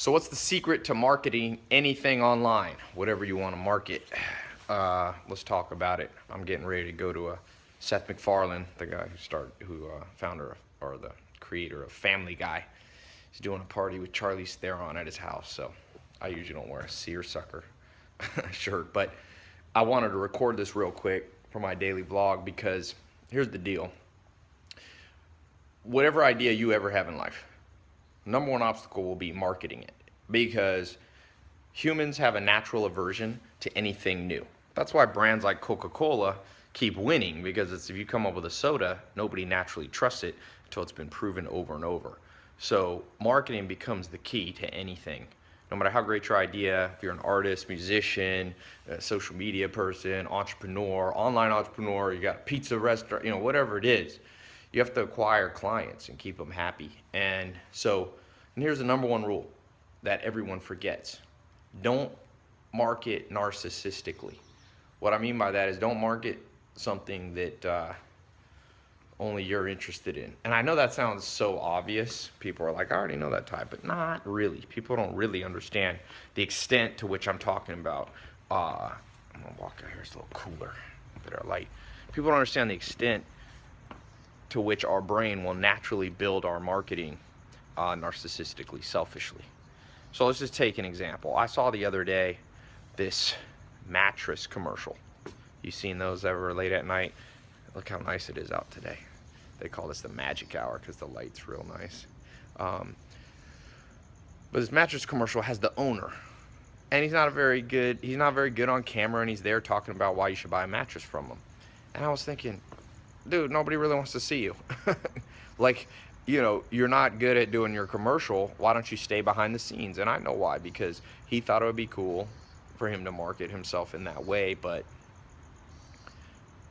So what's the secret to marketing anything online? Whatever you want to market. Let's talk about it. I'm getting ready to go to a Seth MacFarlane, the guy who founder or the creator of Family Guy. He's doing a party with Charlize Theron at his house. So I usually don't wear a seersucker shirt, but I wanted to record this real quick for my daily vlog because here's the deal. Whatever idea you ever have in life, number one obstacle will be marketing it, because humans have a natural aversion to anything new. That's why brands like Coca-Cola keep winning, because if you come up with a soda, nobody naturally trusts it until it's been proven over and over. So marketing becomes the key to anything. No matter how great your idea, if you're an artist, musician, a social media person, entrepreneur, online entrepreneur, you got a pizza restaurant, whatever it is, you have to acquire clients and keep them happy. And here's the number one rule that everyone forgets. Don't market narcissistically. What I mean by that is don't market something that only you're interested in. And I know that sounds so obvious. People are like, I already know that type, but not really. People don't really understand the extent to which I'm talking about. I'm gonna walk out here, it's a little cooler, better light. People don't understand the extent to which our brain will naturally build our marketing narcissistically, selfishly. So let's just take an example. I saw the other day this mattress commercial. You seen those ever late at night? Look how nice it is out today. They call this the magic hour because the light's real nice. But this mattress commercial has the owner, and he's not very good on camera, and he's there talking about why you should buy a mattress from him. And I was thinking, dude, nobody really wants to see you. Like, you're not good at doing your commercial. Why don't you stay behind the scenes? And I know why, because he thought it would be cool for him to market himself in that way, but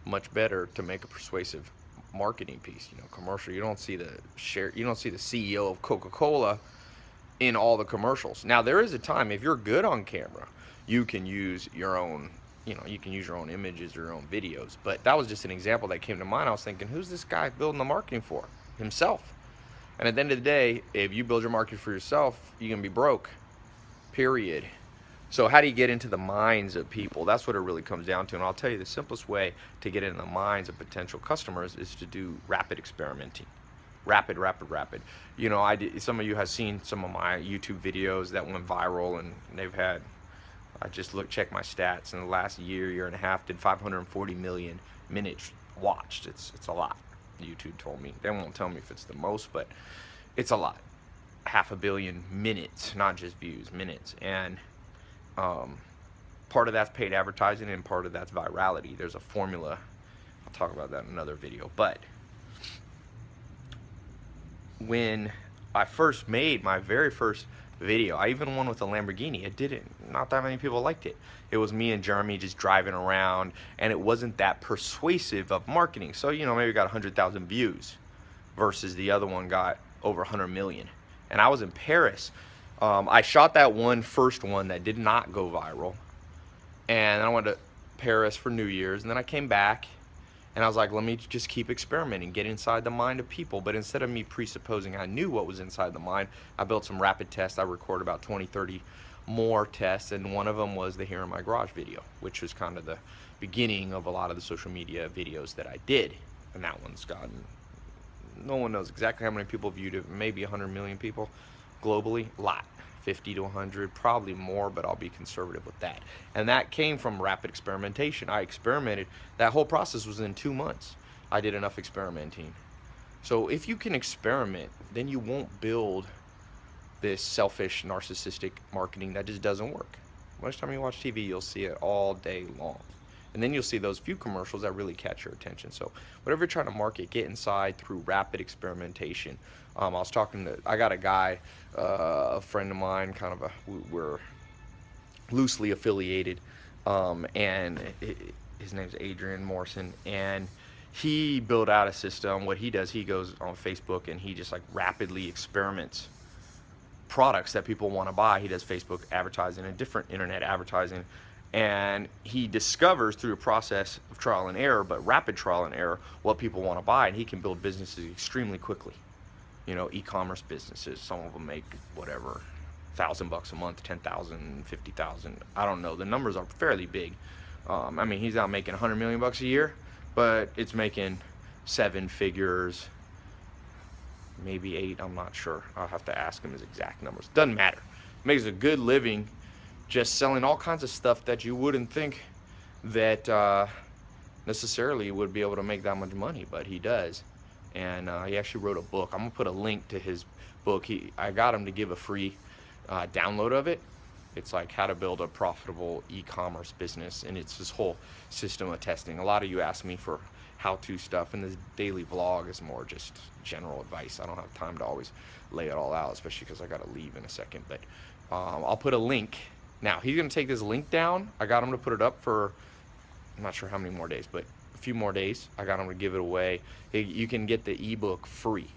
much better to make a persuasive marketing piece, commercial. You don't see the CEO of Coca-Cola in all the commercials. Now, there is a time, if you're good on camera, you can use your own images, your own videos. But that was just an example that came to mind. I was thinking, who's this guy building the marketing for? Himself. And at the end of the day, if you build your market for yourself, you're going to be broke. Period. So how do you get into the minds of people? That's what it really comes down to. And I'll tell you, the simplest way to get into the minds of potential customers is to do rapid experimenting. Rapid. Some of you have seen some of my YouTube videos that went viral, and they've had, I just check my stats. In the last year and a half, did 540 million minutes watched. It's a lot. YouTube told me. They won't tell me if it's the most, but it's a lot. 500 million minutes, not just views, minutes. And part of that's paid advertising, and part of that's virality. There's a formula. I'll talk about that in another video. But when I first made my very first video, I even won with a Lamborghini. Not that many people liked it. It was me and Jeremy just driving around, and it wasn't that persuasive of marketing. So, maybe got 100,000 views versus the other one got over 100 million. And I was in Paris. I shot that first one that did not go viral, and I went to Paris for New Year's, and then I came back, and I was like, let me just keep experimenting, get inside the mind of people. But instead of me presupposing I knew what was inside the mind, I built some rapid tests. I recorded about 20, 30 more tests, and one of them was the Here in My Garage video, which was kind of the beginning of a lot of the social media videos that I did. And that one's gotten, no one knows exactly how many people viewed it, maybe 100 million people globally, a lot. 50 to 100, probably more, but I'll be conservative with that. And that came from rapid experimentation. I experimented. That whole process was in 2 months. I did enough experimenting. So if you can experiment, then you won't build this selfish, narcissistic marketing that just doesn't work. Most time you watch TV, you'll see it all day long. And then you'll see those few commercials that really catch your attention. So whatever you're trying to market, get inside through rapid experimentation. I got a guy, a friend of mine, we're loosely affiliated, and his name's Adrian Morrison, and he built out a system. What he does, he goes on Facebook and he just rapidly experiments products that people want to buy. He does Facebook advertising and different internet advertising, and he discovers through a process of trial and error, but rapid trial and error, what people want to buy, and he can build businesses extremely quickly. E-commerce businesses, some of them make whatever, $1,000 a month, 10,000, 50,000. I don't know. The numbers are fairly big. I mean, he's not making 100 million bucks a year, but it's making seven figures, maybe eight. I'm not sure. I'll have to ask him his exact numbers. Doesn't matter. Makes a good living just selling all kinds of stuff that you wouldn't think that necessarily would be able to make that much money, but he does. And he actually wrote a book. I'm gonna put a link to his book. I got him to give a free download of it. It's like how to build a profitable e-commerce business, and it's this whole system of testing. A lot of you ask me for how-to stuff, and this daily vlog is more just general advice. I don't have time to always lay it all out, especially because I got to leave in a second. But I'll put a link. Now he's gonna take this link down. I got him to put it up for, I'm not sure how many more days, but a few more days. I got him to give it away. You can get the ebook free,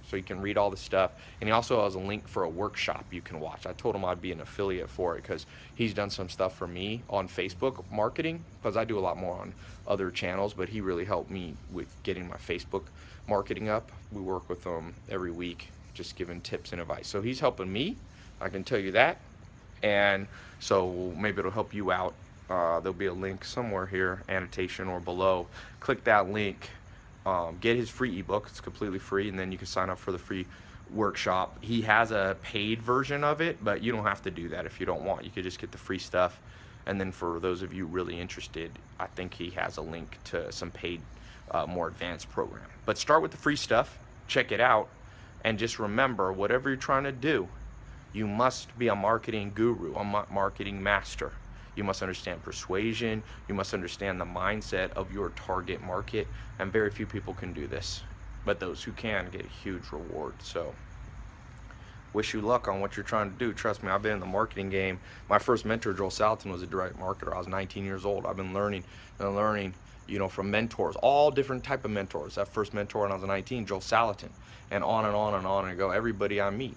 so you can read all the stuff. And he also has a link for a workshop you can watch. I told him I'd be an affiliate for it because he's done some stuff for me on Facebook marketing, because I do a lot more on other channels, but he really helped me with getting my Facebook marketing up. We work with him every week, just giving tips and advice. So he's helping me, I can tell you that. And so maybe it'll help you out. There'll be a link somewhere here, annotation or below. Click that link. Get his free ebook. It's completely free, and then you can sign up for the free workshop. He has a paid version of it, but you don't have to do that if you don't want. You could just get the free stuff. And then for those of you really interested, I think he has a link to some paid, more advanced program. But start with the free stuff, check it out, and just remember, whatever you're trying to do, you must be a marketing guru, a marketing master. You must understand persuasion. You must understand the mindset of your target market. And very few people can do this, but those who can get a huge reward. So wish you luck on what you're trying to do. Trust me, I've been in the marketing game. My first mentor, Joel Salatin, was a direct marketer. I was 19 years old. I've been learning and learning, you know, from mentors, all different type of mentors. That first mentor when I was 19, Joel Salatin, and on and on and on and go. Everybody I meet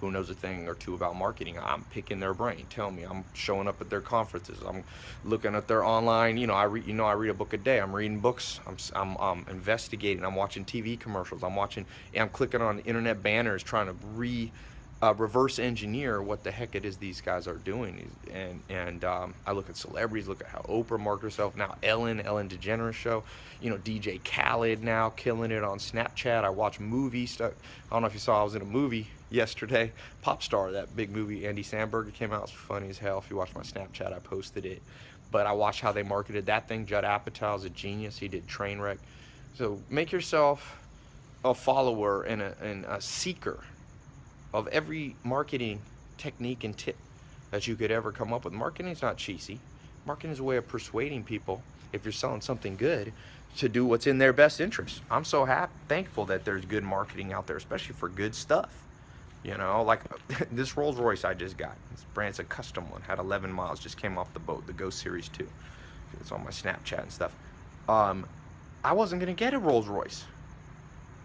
who knows a thing or two about marketing, I'm picking their brain. Tell me, I'm showing up at their conferences. I'm looking at their online. I read a book a day. I'm reading books. I'm investigating. I'm watching TV commercials. I'm clicking on internet banners, trying to reverse engineer what the heck it is these guys are doing. And I look at celebrities. Look at how Oprah markets herself now. Ellen DeGeneres show. DJ Khaled now killing it on Snapchat. I watch movie stuff. I don't know if you saw, I was in a movie yesterday, Popstar, that big movie. Andy Samberg, it came out. It's funny as hell. If you watch my Snapchat, I posted it. But I watched how they marketed that thing. Judd Apatow's a genius. He did Trainwreck. So make yourself a follower and a seeker of every marketing technique and tip that you could ever come up with. Marketing is not cheesy. Marketing is a way of persuading people, if you're selling something good, to do what's in their best interest. I'm so thankful that there's good marketing out there, especially for good stuff. Like this Rolls Royce I just got. This brand's a custom one, had 11 miles, just came off the boat, the Ghost Series 2. It's on my Snapchat and stuff. I wasn't gonna get a Rolls Royce.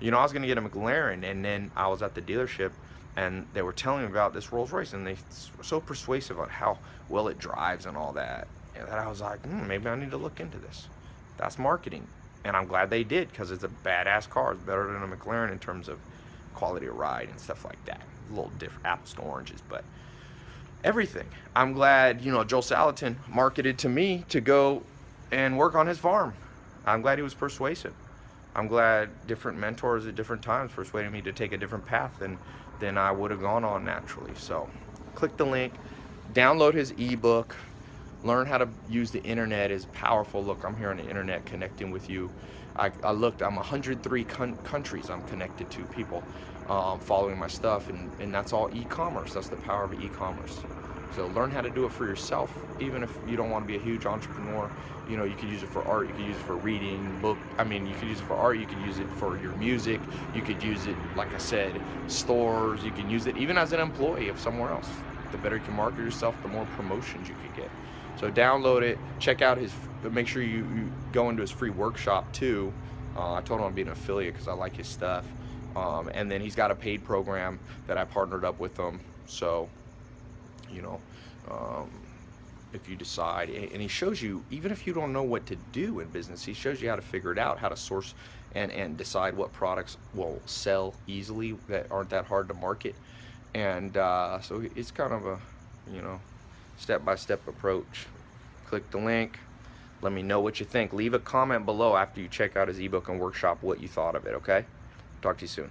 I was gonna get a McLaren, and then I was at the dealership and they were telling me about this Rolls Royce, and they were so persuasive on how well it drives and all that, and that I was like, maybe I need to look into this. That's marketing. And I'm glad they did, because it's a badass car. It's better than a McLaren in terms of quality of ride and stuff like that. A little different, apples to oranges, but everything. I'm glad, Joel Salatin marketed to me to go and work on his farm. I'm glad he was persuasive. I'm glad different mentors at different times persuaded me to take a different path than I would have gone on naturally. So click the link, download his ebook, learn how to use the internet is powerful. Look, I'm here on the internet connecting with you. I looked, I'm 103 countries I'm connected to, people following my stuff, and that's all e-commerce. That's the power of e-commerce. So learn how to do it for yourself, even if you don't want to be a huge entrepreneur. You could use it for art, you could use it for reading, you could use it for art, you could use it for your music, you could use it, like I said, stores, you can use it even as an employee of somewhere else. The better you can market yourself, the more promotions you could get. So download it, check out make sure you go into his free workshop too. I told him I'd be an affiliate because I like his stuff. And then he's got a paid program that I partnered up with him. So, if you decide, and he shows you, even if you don't know what to do in business, he shows you how to figure it out, how to source and decide what products will sell easily that aren't that hard to market. And so it's kind of a, you know, step-by-step approach. Click the link. Let me know what you think. Leave a comment below after you check out his ebook and workshop what you thought of it, okay? Talk to you soon.